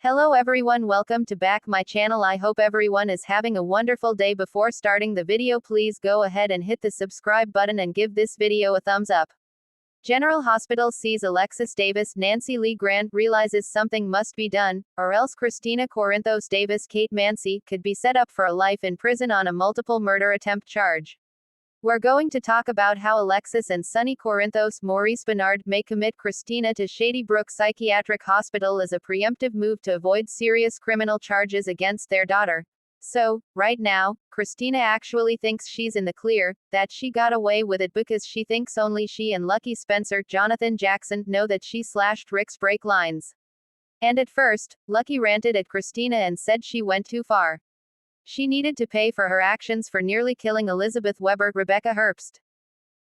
Hello everyone, welcome to back my channel. I hope everyone is having a wonderful day. Before starting the video, please go ahead and hit the subscribe button and give this video a thumbs up. General Hospital sees Alexis Davis. Nancy Lee Grant realizes something must be done, or else Kristina Corinthos Davis Kate Mancy could be set up for a life in prison on a multiple murder attempt charge. We're going to talk about how Alexis and Sonny Corinthos Maurice Bernard may commit Kristina to Shady Brook Psychiatric Hospital as a preemptive move to avoid serious criminal charges against their daughter. So, right now, Kristina actually thinks she's in the clear, that she got away with it because she thinks only she and Lucky Spencer Jonathan Jackson know that she slashed Rick's brake lines. And at first, Lucky ranted at Kristina and said she went too far. She needed to pay for her actions for nearly killing Elizabeth Weber, Rebecca Herbst.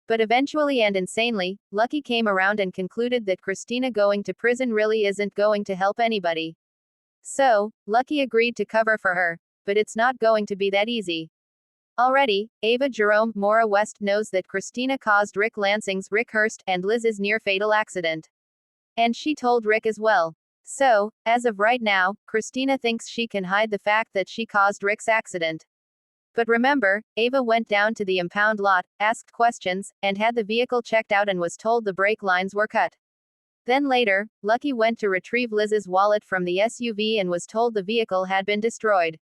But eventually and insanely, Lucky came around and concluded that Kristina going to prison really isn't going to help anybody. So, Lucky agreed to cover for her, but it's not going to be that easy. Already, Ava Jerome Maura West knows that Kristina caused Rick Lansing's Rick Hurst and Liz's near-fatal accident. And she told Rick as well. So, as of right now, Kristina thinks she can hide the fact that she caused Rick's accident. But remember, Ava went down to the impound lot, asked questions, and had the vehicle checked out and was told the brake lines were cut. Then later, Lucky went to retrieve Liz's wallet from the SUV and was told the vehicle had been destroyed.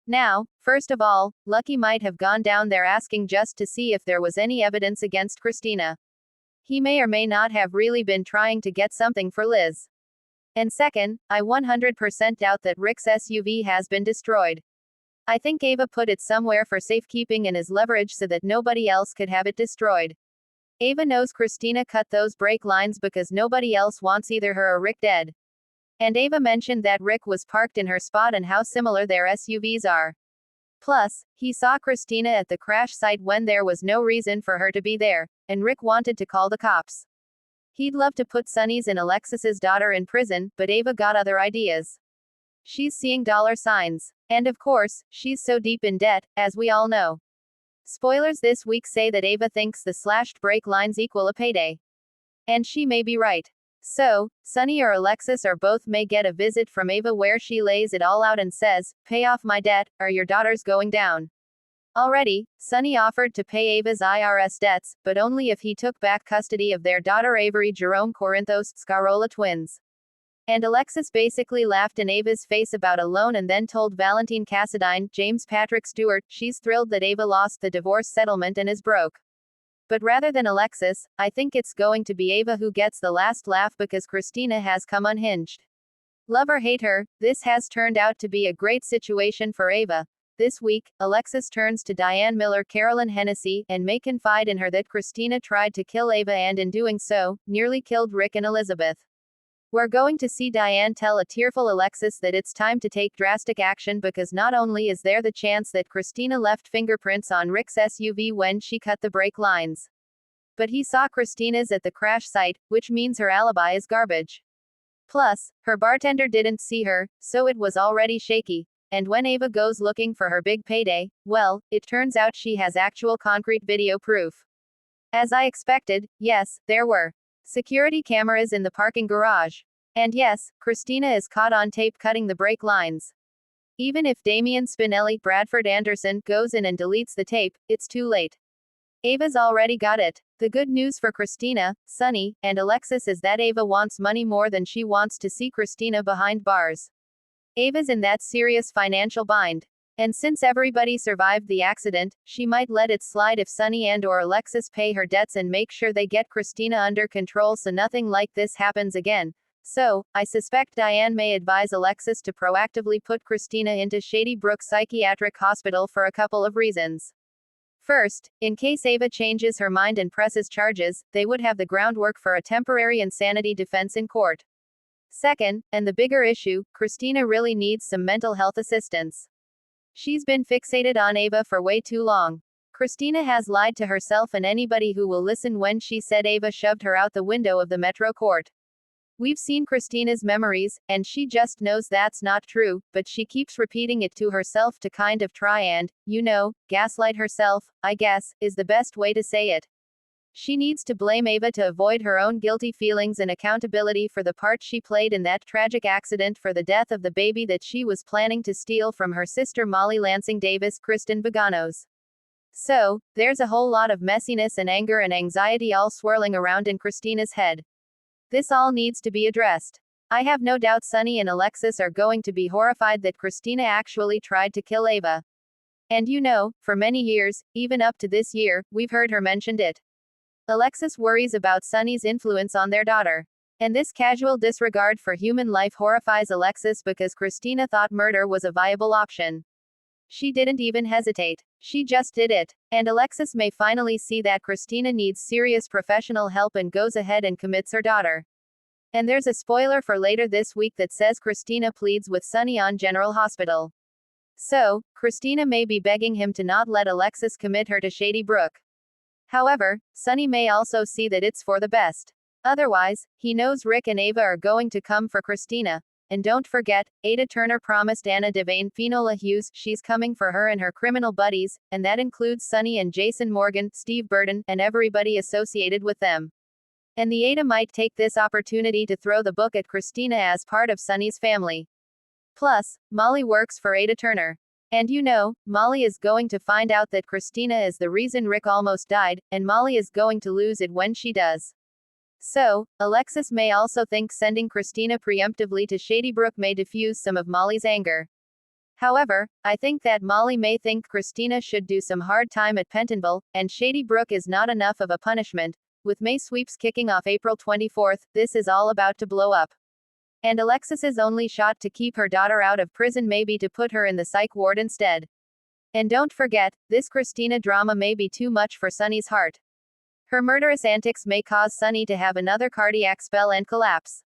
Now, first of all, Lucky might have gone down there asking just to see if there was any evidence against Kristina. He may or may not have really been trying to get something for Liz. And second, I 100% doubt that Rick's SUV has been destroyed. I think Ava put it somewhere for safekeeping and as leverage so that nobody else could have it destroyed. Ava knows Kristina cut those brake lines because nobody else wants either her or Rick dead. And Ava mentioned that Rick was parked in her spot and how similar their SUVs are. Plus, he saw Kristina at the crash site when there was no reason for her to be there, and Rick wanted to call the cops. He'd love to put Sonny's and Alexis's daughter in prison, but Ava got other ideas. She's seeing dollar signs. And of course, she's so deep in debt, as we all know. Spoilers this week say that Ava thinks the slashed brake lines equal a payday. And she may be right. So, Sonny or Alexis or both may get a visit from Ava where she lays it all out and says, "Pay off my debt, or your daughter's going down." Already, Sonny offered to pay Ava's IRS debts, but only if he took back custody of their daughter Avery Jerome Corinthos Scarola twins. And Alexis basically laughed in Ava's face about a loan and then told Valentine Cassadine, James Patrick Stewart, she's thrilled that Ava lost the divorce settlement and is broke. But rather than Alexis, I think it's going to be Ava who gets the last laugh because Kristina has come unhinged. Love or hate her, this has turned out to be a great situation for Ava. This week, Alexis turns to Diane Miller Carolyn Hennessy, and may confide in her that Kristina tried to kill Ava and in doing so, nearly killed Rick and Elizabeth. We're going to see Diane tell a tearful Alexis that it's time to take drastic action because not only is there the chance that Kristina left fingerprints on Rick's SUV when she cut the brake lines, but he saw Kristina's at the crash site, which means her alibi is garbage. Plus, her bartender didn't see her, so it was already shaky. And when Ava goes looking for her big payday, well, it turns out she has actual concrete video proof. As I expected, yes, there were security cameras in the parking garage. And yes, Kristina is caught on tape cutting the brake lines. Even if Damian Spinelli, Bradford Anderson, goes in and deletes the tape, it's too late. Ava's already got it. The good news for Kristina, Sonny, and Alexis is that Ava wants money more than she wants to see Kristina behind bars. Ava's in that serious financial bind. And since everybody survived the accident, she might let it slide if Sonny and or Alexis pay her debts and make sure they get Kristina under control so nothing like this happens again. So, I suspect Diane may advise Alexis to proactively put Kristina into Shady Brook Psychiatric Hospital for a couple of reasons. First, in case Ava changes her mind and presses charges, they would have the groundwork for a temporary insanity defense in court. Second, and the bigger issue, Kristina really needs some mental health assistance. She's been fixated on Ava for way too long. Kristina has lied to herself and anybody who will listen when she said Ava shoved her out the window of the Metro Court. We've seen Kristina's memories, and she just knows that's not true, but she keeps repeating it to herself to kind of try and, gaslight herself, I guess, is the best way to say it. She needs to blame Ava to avoid her own guilty feelings and accountability for the part she played in that tragic accident for the death of the baby that she was planning to steal from her sister Molly Lansing Davis, Kristen Baganos. So, there's a whole lot of messiness and anger and anxiety all swirling around in Kristina's head. This all needs to be addressed. I have no doubt Sunny and Alexis are going to be horrified that Kristina actually tried to kill Ava. And you know, for many years, even up to this year, we've heard her mentioned it. Alexis worries about Sunny's influence on their daughter. And this casual disregard for human life horrifies Alexis because Kristina thought murder was a viable option. She didn't even hesitate. She just did it. And Alexis may finally see that Kristina needs serious professional help and goes ahead and commits her daughter. And there's a spoiler for later this week that says Kristina pleads with Sunny on General Hospital. So, Kristina may be begging him to not let Alexis commit her to Shady Brook. However, Sunny may also see that it's for the best. Otherwise, he knows Rick and Ava are going to come for Kristina. And don't forget, Ada Turner promised Anna Devane Finola Hughes she's coming for her and her criminal buddies, and that includes Sunny and Jason Morgan, Steve Burton, and everybody associated with them. And the Ada might take this opportunity to throw the book at Kristina as part of Sunny's family. Plus, Molly works for Ada Turner. And you know, Molly is going to find out that Kristina is the reason Rick almost died, and Molly is going to lose it when she does. So, Alexis may also think sending Kristina preemptively to Shady Brook may diffuse some of Molly's anger. However, I think that Molly may think Kristina should do some hard time at Pentonville, and Shady Brook is not enough of a punishment. With May sweeps kicking off April 24th, this is all about to blow up. And Alexis's only shot to keep her daughter out of prison may be to put her in the psych ward instead. And don't forget, this Kristina drama may be too much for Sunny's heart. Her murderous antics may cause Sunny to have another cardiac spell and collapse.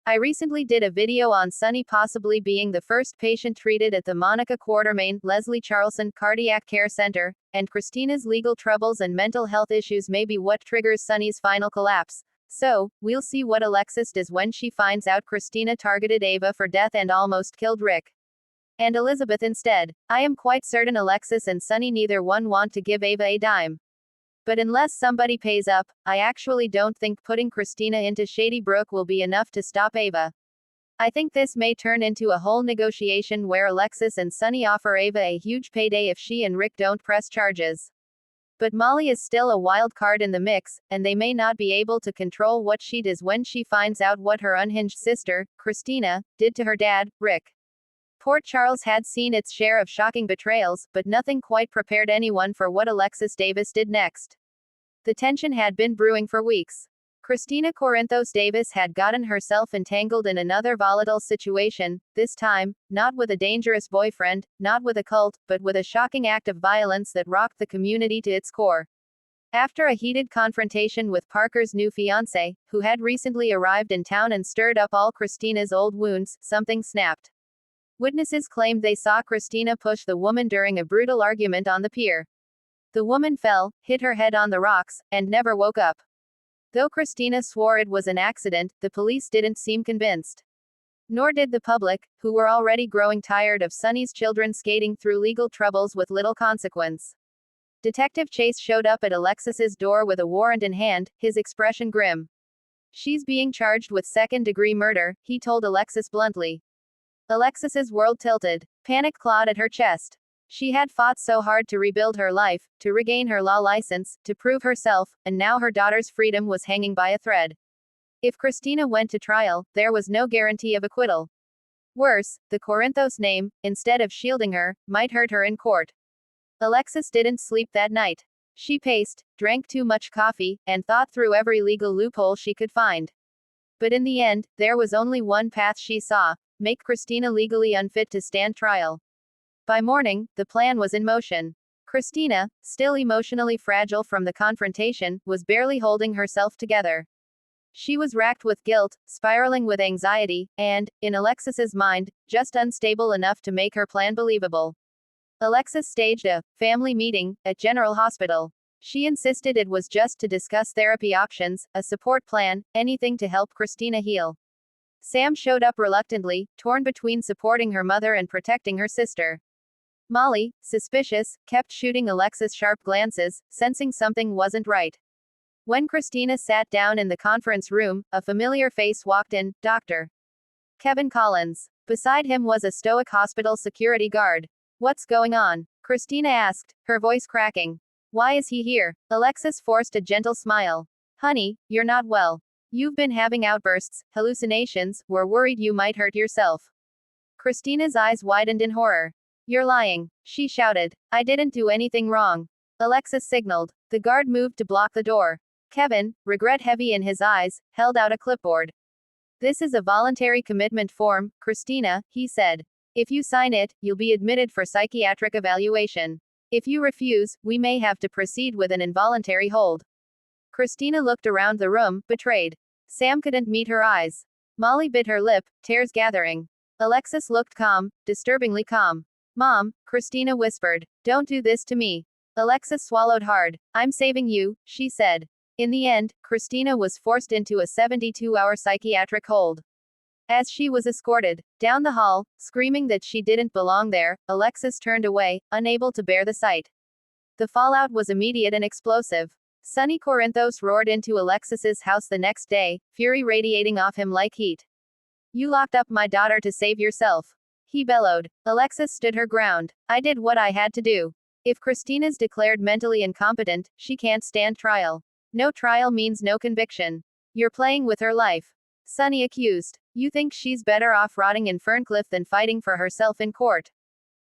I recently did a video on Sunny possibly being the first patient treated at the Monica Quartermain Leslie Charleson Cardiac Care Center, and Kristina's legal troubles and mental health issues may be what triggers Sunny's final collapse. So, we'll see what Alexis does when she finds out Kristina targeted Ava for death and almost killed Rick and Elizabeth instead. I am quite certain Alexis and Sunny neither one want to give Ava a dime. But unless somebody pays up, I actually don't think putting Kristina into Shady Brook will be enough to stop Ava. I think this may turn into a whole negotiation where Alexis and Sunny offer Ava a huge payday if she and Rick don't press charges. But Molly is still a wild card in the mix, and they may not be able to control what she does when she finds out what her unhinged sister, Kristina, did to her dad, Rick. Port Charles had seen its share of shocking betrayals, but nothing quite prepared anyone for what Alexis Davis did next. The tension had been brewing for weeks. Kristina Corinthos Davis had gotten herself entangled in another volatile situation, this time, not with a dangerous boyfriend, not with a cult, but with a shocking act of violence that rocked the community to its core. After a heated confrontation with Parker's new fiancé, who had recently arrived in town and stirred up all Kristina's old wounds, something snapped. Witnesses claimed they saw Kristina push the woman during a brutal argument on the pier. The woman fell, hit her head on the rocks, and never woke up. Though Kristina swore it was an accident, the police didn't seem convinced. Nor did the public, who were already growing tired of Sunny's children skating through legal troubles with little consequence. Detective Chase showed up at Alexis's door with a warrant in hand, his expression grim. "She's being charged with second-degree murder," he told Alexis bluntly. Alexis's world tilted. Panic clawed at her chest. She had fought so hard to rebuild her life, to regain her law license, to prove herself, and now her daughter's freedom was hanging by a thread. If Kristina went to trial, there was no guarantee of acquittal. Worse, the Corinthos name, instead of shielding her, might hurt her in court. Alexis didn't sleep that night. She paced, drank too much coffee, and thought through every legal loophole she could find. But in the end, there was only one path she saw: make Kristina legally unfit to stand trial. By morning, the plan was in motion. Kristina, still emotionally fragile from the confrontation, was barely holding herself together. She was racked with guilt, spiraling with anxiety, and, in Alexis's mind, just unstable enough to make her plan believable. Alexis staged a family meeting at General Hospital. She insisted it was just to discuss therapy options, a support plan, anything to help Kristina heal. Sam showed up reluctantly, torn between supporting her mother and protecting her sister. Molly, suspicious, kept shooting Alexis sharp glances, sensing something wasn't right. When Kristina sat down in the conference room, a familiar face walked in, Dr. Kevin Collins. Beside him was a stoic hospital security guard. What's going on? Kristina asked, her voice cracking. Why is he here? Alexis forced a gentle smile. Honey, you're not well. You've been having outbursts, hallucinations, we're worried you might hurt yourself. Kristina's eyes widened in horror. You're lying, she shouted. I didn't do anything wrong. Alexis signaled. The guard moved to block the door. Kevin, regret heavy in his eyes, held out a clipboard. This is a voluntary commitment form, Kristina, he said. If you sign it, you'll be admitted for psychiatric evaluation. If you refuse, we may have to proceed with an involuntary hold. Kristina looked around the room, betrayed. Sam couldn't meet her eyes. Molly bit her lip, tears gathering. Alexis looked calm, disturbingly calm. Mom, Kristina whispered, don't do this to me. Alexis swallowed hard. I'm saving you, she said. In the end, Kristina was forced into a 72-hour psychiatric hold. As she was escorted down the hall, screaming that she didn't belong there, Alexis turned away, unable to bear the sight. The fallout was immediate and explosive. Sonny Corinthos roared into Alexis's house the next day, fury radiating off him like heat. You locked up my daughter to save yourself. He bellowed. Alexis stood her ground. I did what I had to do. If Kristina's declared mentally incompetent, she can't stand trial. No trial means no conviction. You're playing with her life. Sonny accused. You think she's better off rotting in Ferncliff than fighting for herself in court?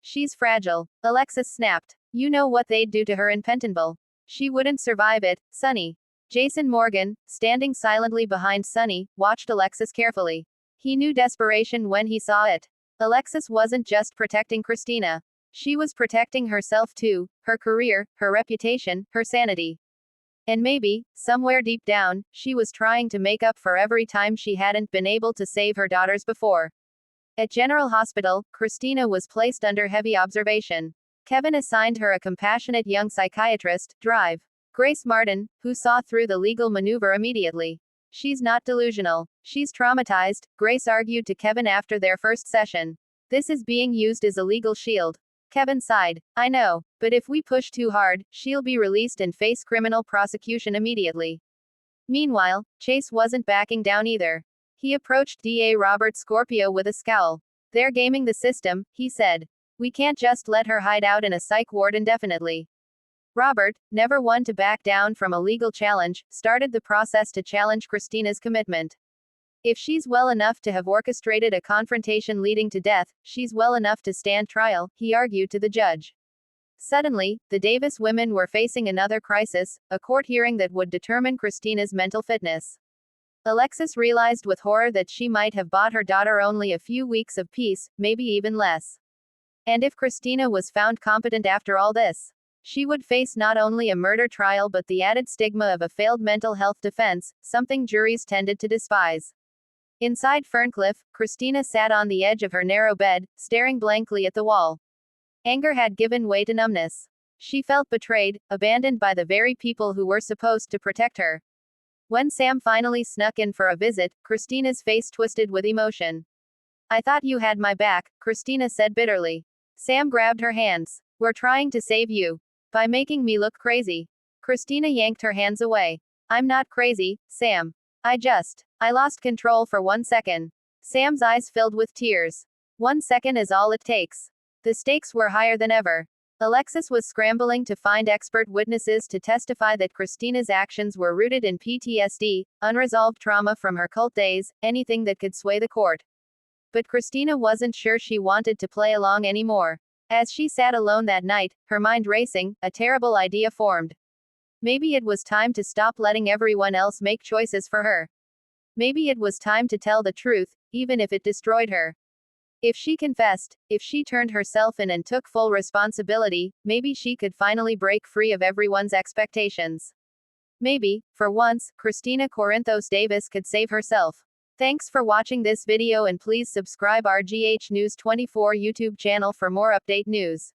She's fragile. Alexis snapped. You know what they'd do to her in Pentonville. She wouldn't survive it, Sonny. Jason Morgan, standing silently behind Sonny, watched Alexis carefully. He knew desperation when he saw it. Alexis wasn't just protecting Kristina. She was protecting herself too, her career, her reputation, her sanity. And maybe, somewhere deep down, she was trying to make up for every time she hadn't been able to save her daughters before. At General Hospital, Kristina was placed under heavy observation. Kevin assigned her a compassionate young psychiatrist, Drive. Grace Martin, who saw through the legal maneuver immediately. She's not delusional. She's traumatized, Grace argued to Kevin after their first session. This is being used as a legal shield. Kevin sighed. I know, but if we push too hard, she'll be released and face criminal prosecution immediately. Meanwhile, Chase wasn't backing down either. He approached DA Robert Scorpio with a scowl. They're gaming the system, he said. We can't just let her hide out in a psych ward indefinitely. Robert, never one to back down from a legal challenge, started the process to challenge Kristina's commitment. If she's well enough to have orchestrated a confrontation leading to death, she's well enough to stand trial, he argued to the judge. Suddenly, the Davis women were facing another crisis, a court hearing that would determine Kristina's mental fitness. Alexis realized with horror that she might have bought her daughter only a few weeks of peace, maybe even less. And if Kristina was found competent after all this, she would face not only a murder trial but the added stigma of a failed mental health defense, something juries tended to despise. Inside Ferncliff, Kristina sat on the edge of her narrow bed, staring blankly at the wall. Anger had given way to numbness. She felt betrayed, abandoned by the very people who were supposed to protect her. When Sam finally snuck in for a visit, Kristina's face twisted with emotion. I thought you had my back, Kristina said bitterly. Sam grabbed her hands. We're trying to save you. By making me look crazy. Kristina yanked her hands away. I'm not crazy, Sam. I lost control for 1 second. Sam's eyes filled with tears. 1 second is all it takes. The stakes were higher than ever. Alexis was scrambling to find expert witnesses to testify that Kristina's actions were rooted in PTSD, unresolved trauma from her cult days, anything that could sway the court. But Kristina wasn't sure she wanted to play along anymore. As she sat alone that night, her mind racing, a terrible idea formed. Maybe it was time to stop letting everyone else make choices for her. Maybe it was time to tell the truth, even if it destroyed her. If she confessed, if she turned herself in and took full responsibility, maybe she could finally break free of everyone's expectations. Maybe, for once, Kristina Corinthos Davis could save herself. Thanks for watching this video and please subscribe our GH News 24 YouTube channel for more update news.